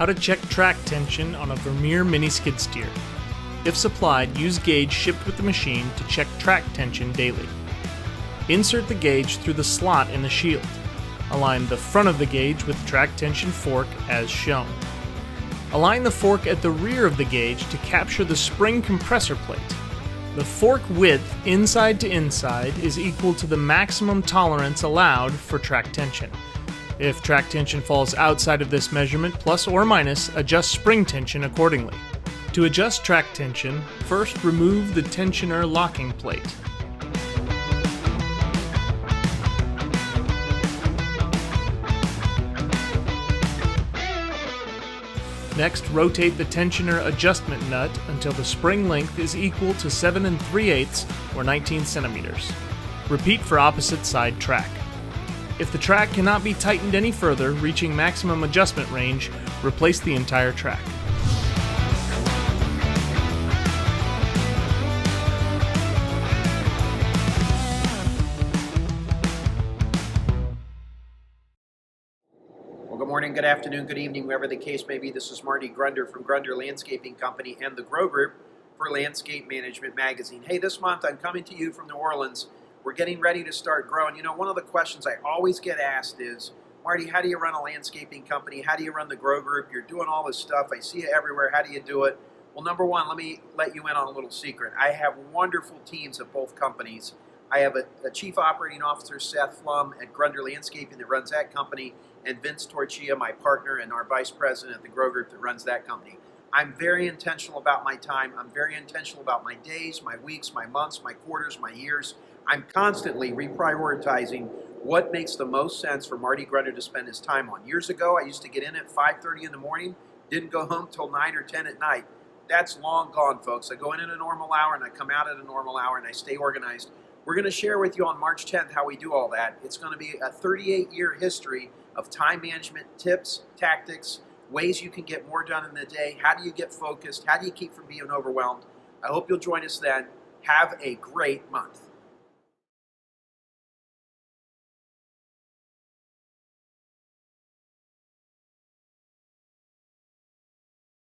How to check track tension on a Vermeer mini skid steer. If supplied, use gauge shipped with the machine to check track tension daily. Insert the gauge through the slot in the shield. Align the front of the gauge with the track tension fork as shown. Align the fork at the rear of the gauge to capture the spring compressor plate. The fork width inside to inside is equal to the maximum tolerance allowed for track tension. If track tension falls outside of this measurement, plus or minus, adjust spring tension accordingly. To adjust track tension, first remove the tensioner locking plate. Next, rotate the tensioner adjustment nut until the spring length is equal to 7 3/8 or 19 centimeters. Repeat for opposite side track. If the track cannot be tightened any further, reaching maximum adjustment range, replace the entire track. Well, good morning, good afternoon, good evening, wherever the case may be. This is Marty Grunder from Grunder Landscaping Company and the Grow Group for Landscape Management Magazine. Hey, this month I'm coming to you from New Orleans. We're getting ready to start growing. You know, one of the questions I always get asked is, Marty, how do you run a landscaping company? How do you run the Grow Group? You're doing all this stuff. I see you everywhere. How do you do it? Well, number one, let me let you in on a little secret. I have wonderful teams at both companies. I have a Chief Operating Officer, Seth Flum, at Grunder Landscaping that runs that company, and Vince Torchia, my partner and our Vice President at the Grow Group that runs that company. I'm very intentional about my time. I'm very intentional about my days, my weeks, my months, my quarters, my years. I'm constantly reprioritizing what makes the most sense for Marty Grunder to spend his time on. Years ago, I used to get in at 5:30 in the morning, didn't go home till 9 or 10 at night. That's long gone, folks. I go in at a normal hour and I come out at a normal hour and I stay organized. We're going to share with you on March 10th how we do all that. It's going to be a 38-year history of time management tips, tactics, ways you can get more done in the day. How do you get focused? How do you keep from being overwhelmed? I hope you'll join us then. Have a great month.